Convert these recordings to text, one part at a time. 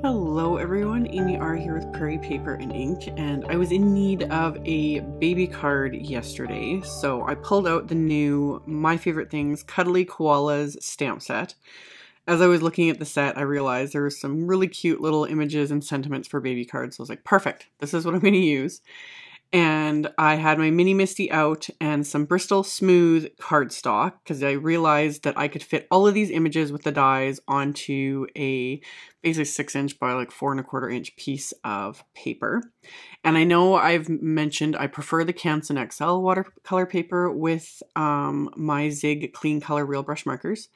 Hello everyone, AmyR here with Prairie Paper and Ink, and I was in need of a baby card yesterday, so I pulled out the new My Favorite Things Cuddly Koalas stamp set. As I was looking at the set, I realized there were some really cute little images and sentiments for baby cards, so I was like, perfect, this is what I'm going to use. And I had my mini Misty out and some Bristol Smooth cardstock because I realized that I could fit all of these images with the dies onto a basically 6-inch by like 4¼ inch piece of paper. And I know I've mentioned I prefer the Canson XL watercolor paper with my Zig Clean Color Real Brush markers.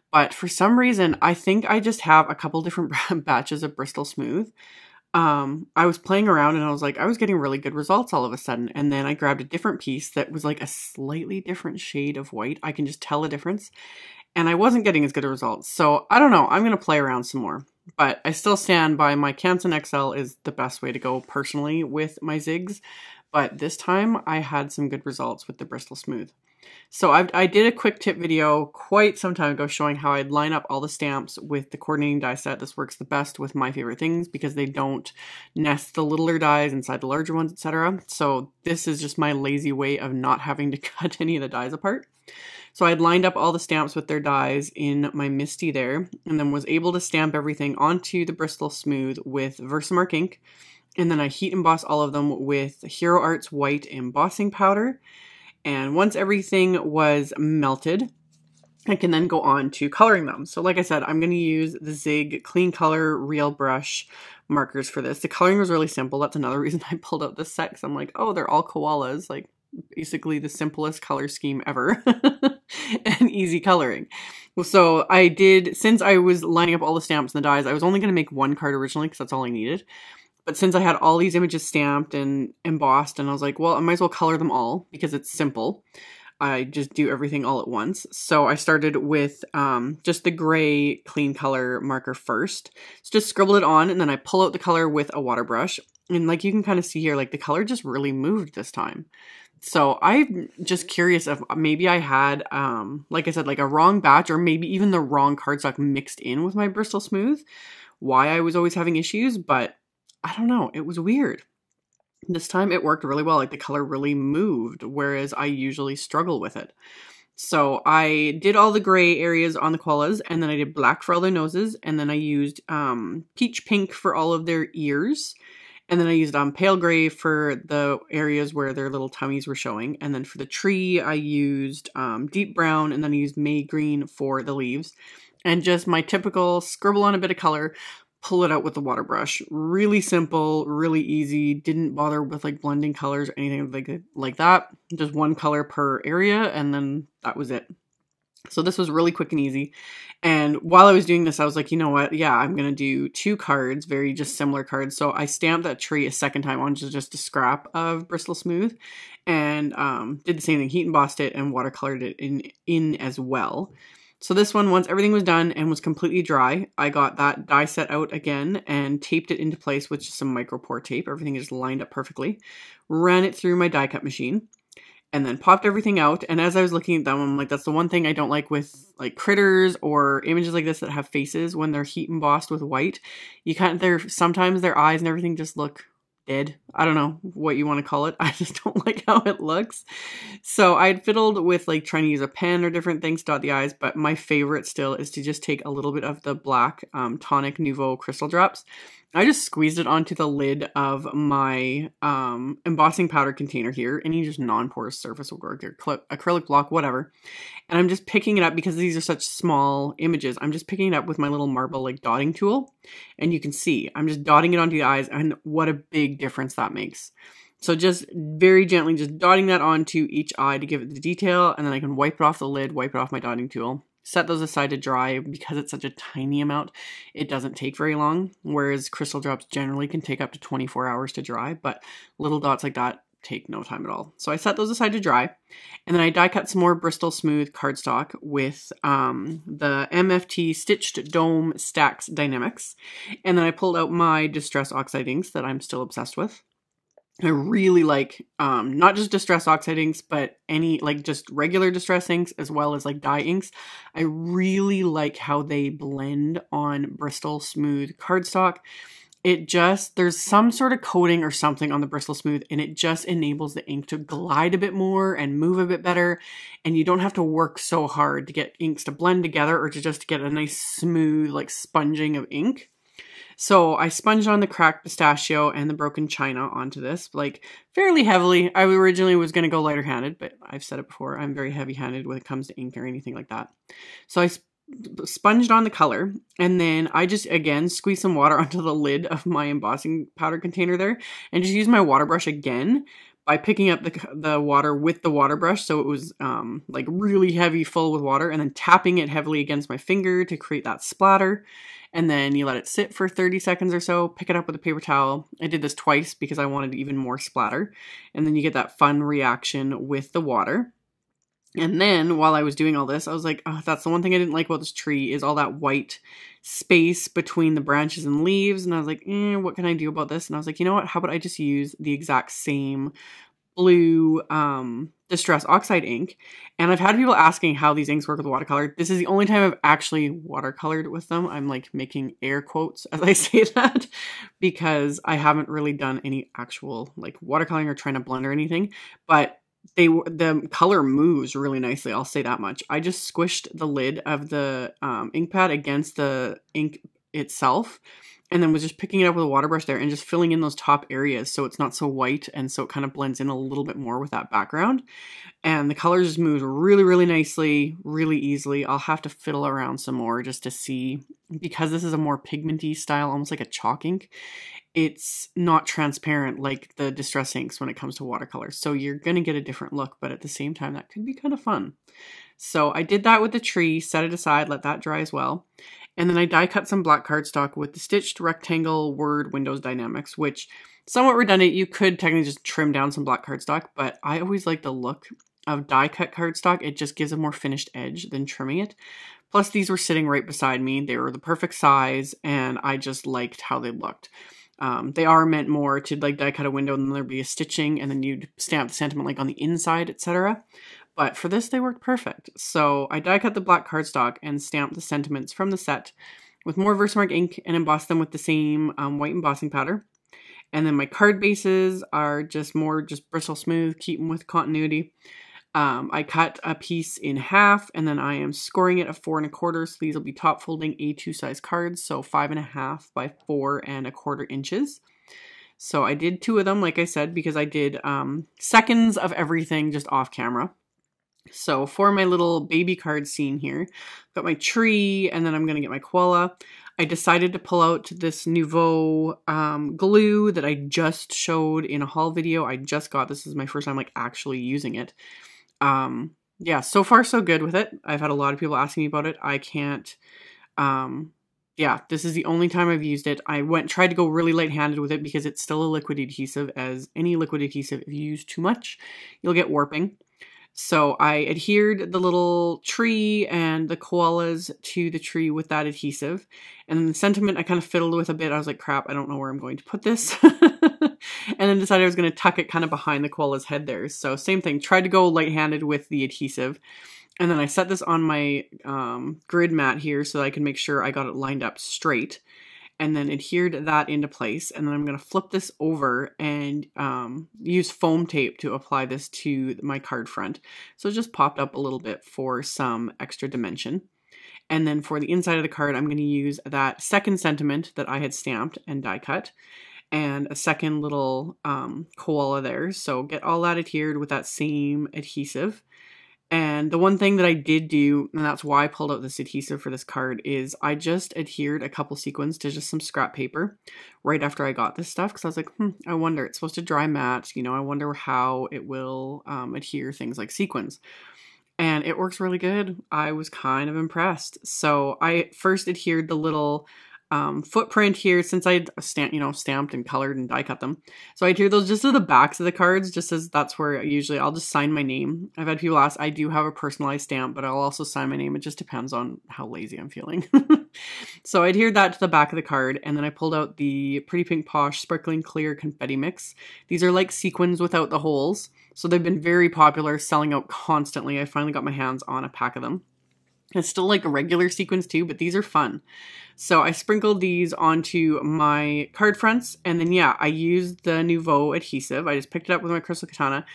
But for some reason, I think I just have a couple different batches of Bristol Smooth. I was playing around and I was like, I was getting really good results all of a sudden. And then I grabbed a different piece that was like a slightly different shade of white. I can just tell a difference. And I wasn't getting as good results. So I don't know. I'm going to play around some more. But I still stand by my Canson XL is the best way to go personally with my Zigs. But this time I had some good results with the Bristol Smooth. So I did a quick tip video quite some time ago showing how I'd line up all the stamps with the coordinating die set. This works the best with My Favorite Things because they don't nest the littler dies inside the larger ones, etc. So this is just my lazy way of not having to cut any of the dies apart. So I'd lined up all the stamps with their dies in my Misty there, and then was able to stamp everything onto the Bristol Smooth with Versamark ink. And then I heat emboss all of them with Hero Arts white embossing powder. And once everything was melted, I can then go on to coloring them. So like I said, I'm going to use the Zig Clean Color Real Brush markers for this. The coloring was really simple. That's another reason I pulled out this set, because I'm like, oh, they're all koalas, like basically the simplest color scheme ever and easy coloring. So I did, since I was lining up all the stamps and the dies, I was only going to make one card originally because that's all I needed. But since I had all these images stamped and embossed, and I was like, well, I might as well color them all because it's simple. I just do everything all at once. So I started with just the gray clean color marker first. So just scribble it on, and then I pull out the color with a water brush. And like you can kind of see here, like the color just really moved this time. So I'm just curious if maybe I had, like I said, like a wrong batch or maybe even the wrong cardstock mixed in with my Bristol Smooth. Why I was always having issues, but I don't know, it was weird. This time it worked really well, like the color really moved, whereas I usually struggle with it. So I did all the gray areas on the koalas, and then I did black for all their noses, and then I used peach pink for all of their ears, and then I used pale gray for the areas where their little tummies were showing, and then for the tree I used deep brown, and then I used May green for the leaves, and just my typical scribble on a bit of color, pull it out with the water brush. Really simple, really easy, didn't bother with like blending colors or anything like that. Just one color per area, and then that was it. So this was really quick and easy. And while I was doing this, I was like, you know what? Yeah, I'm going to do 2 cards, very just similar cards. So I stamped that tree a second time on just a scrap of Bristol Smooth, and did the same thing, heat embossed it and watercolored it in as well. So this one, once everything was done and was completely dry, I got that die set out again and taped it into place with just some micro pour tape. Everything just lined up perfectly. Ran it through my die cut machine and then popped everything out. And as I was looking at them, I'm like, that's the one thing I don't like with like critters or images like this that have faces when they're heat embossed with white. You sometimes their eyes and everything just look dead. I don't know what you want to call it. I just don't like how it looks. So I'd fiddled with like trying to use a pen or different things to dot the eyes, but my favorite still is to just take a little bit of the black Tonic Nouveau crystal drops. I just squeezed it onto the lid of my embossing powder container here, any just non-porous surface will work, your acrylic block, whatever. And I'm just picking it up because these are such small images. I'm just picking it up with my little marble like dotting tool, and you can see I'm just dotting it onto the eyes, and what a big difference that makes. So just very gently just dotting that onto each eye to give it the detail, and then I can wipe it off the lid, wipe it off my dotting tool. Set those aside to dry. Because it's such a tiny amount, it doesn't take very long, whereas crystal drops generally can take up to 24 hours to dry, but little dots like that take no time at all. So I set those aside to dry, and then I die cut some more Bristol Smooth cardstock with the MFT Stitched Dome Stacks Die-namics, and then I pulled out my Distress Oxide inks that I'm still obsessed with. I really like not just Distress Oxide inks, but any like just regular Distress inks as well as like dye inks. I really like how they blend on Bristol Smooth cardstock. It just, there's some sort of coating or something on the Bristol Smooth, and it just enables the ink to glide a bit more and move a bit better. And you don't have to work so hard to get inks to blend together or to just get a nice smooth like sponging of ink. So I sponged on the cracked pistachio and the broken china onto this, like fairly heavily. I originally was going to go lighter handed, but I've said it before, I'm very heavy handed when it comes to ink or anything like that. So I sponged on the color, and then I just again squeezed some water onto the lid of my embossing powder container there, and just used my water brush again by picking up the water with the water brush, so it was like really heavy, full with water, and then tapping it heavily against my finger to create that splatter. And then you let it sit for 30 seconds or so, pick it up with a paper towel. I did this twice because I wanted even more splatter. And then you get that fun reaction with the water. And then while I was doing all this, I was like, oh, that's the one thing I didn't like about this tree is all that white space between the branches and leaves. And I was like, what can I do about this? And I was like, you know what? How about I just use the exact same blue Distress Oxide ink? And I've had people asking how these inks work with watercolor. This is the only time I've actually watercolored with them. I'm like making air quotes as I say that because I haven't really done any actual like watercoloring or trying to blend or anything, but the color moves really nicely. I'll say that much. I just squished the lid of the ink pad against the ink itself, and then was just picking it up with a water brush there and just filling in those top areas so it's not so white, and so it kind of blends in a little bit more with that background. And the color just moves really, really nicely, really easily. I'll have to fiddle around some more just to see, because this is a more pigmenty style, almost like a chalk ink. It's not transparent like the Distress inks when it comes to watercolor. So you're going to get a different look, but at the same time, that could be kind of fun. So I did that with the tree, set it aside, let that dry as well. And then I die cut some black cardstock with the stitched rectangle word Windows Die-namics, which somewhat redundant. You could technically just trim down some black cardstock, but I always like the look of die cut cardstock. It just gives a more finished edge than trimming it. Plus these were sitting right beside me. They were the perfect size, and I just liked how they looked. They are meant more to like die cut a window and then there'd be a stitching and then you'd stamp the sentiment like on the inside, etc. But for this, they worked perfect. So I die cut the black cardstock and stamped the sentiments from the set with more Versamark ink and embossed them with the same white embossing powder. And then my card bases are just Bristol Smooth, keep them with continuity. I cut a piece in half, and then I am scoring it at 4 1/4. So these will be top folding A2 size cards, so 5.5 by 4 1/4 inches. So I did 2 of them, like I said, because I did seconds of everything just off camera. So for my little baby card scene here, I've got my tree, and then I'm going to get my koala. I decided to pull out this Nouveau glue that I just showed in a haul video. I just got this. Is my first time like actually using it. Yeah, so far so good with it. I've had a lot of people asking me about it. I can't, yeah, this is the only time I've used it. I tried to go really light-handed with it because it's still a liquid adhesive. As any liquid adhesive, if you use too much, you'll get warping. So I adhered the little tree and the koalas to the tree with that adhesive. And then the sentiment I kind of fiddled with a bit. I was like, crap, I don't know where I'm going to put this. And then decided I was going to tuck it kind of behind the koala's head there. So same thing, tried to go light-handed with the adhesive. And then I set this on my grid mat here so that I can make sure I got it lined up straight. And then adhered that into place. And then I'm going to flip this over and use foam tape to apply this to my card front. So it just popped up a little bit for some extra dimension. And then for the inside of the card, I'm going to use that second sentiment that I had stamped and die cut, and a second little koala there. So get all that adhered with that same adhesive. And the one thing that I did do, and that's why I pulled out this adhesive for this card, is I just adhered a couple sequins to just some scrap paper right after I got this stuff. Because I was like, I wonder, it's supposed to dry matte, you know, I wonder how it will adhere things like sequins. And it works really good. I was kind of impressed. So I first adhered the little footprint here since I'd stamped and colored and die cut them. So I adhere those just to the backs of the cards, just as that's where usually I'll just sign my name. I've had people ask, I do have a personalized stamp, but I'll also sign my name. It just depends on how lazy I'm feeling. So I adhered that to the back of the card, and then I pulled out the Pretty Pink Posh Sparkling Clear Confetti Mix. These are like sequins without the holes. So they've been very popular, selling out constantly. I finally got my hands on a pack of them. It's still like regular sequins too, but these are fun. So I sprinkled these onto my card fronts, and then yeah, I used the Nouveau adhesive. I just picked it up with my Crystal Katana,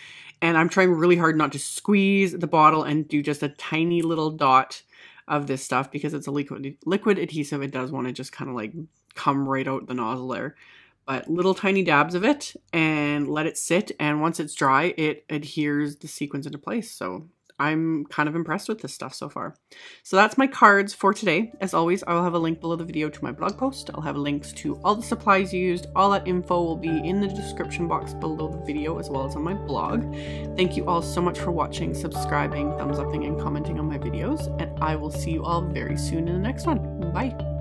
and I'm trying really hard not to squeeze the bottle and do just a tiny little dot of this stuff because it's a liquid adhesive. It does want to just kind of like come right out the nozzle there. But little tiny dabs of it and let it sit, and once it's dry, it adheres the sequins into place. So I'm kind of impressed with this stuff so far. So that's my cards for today. As always, I will have a link below the video to my blog post. I'll have links to all the supplies used. All that info will be in the description box below the video as well as on my blog. Thank you all so much for watching, subscribing, thumbs upping, and commenting on my videos. And I will see you all very soon in the next one. Bye.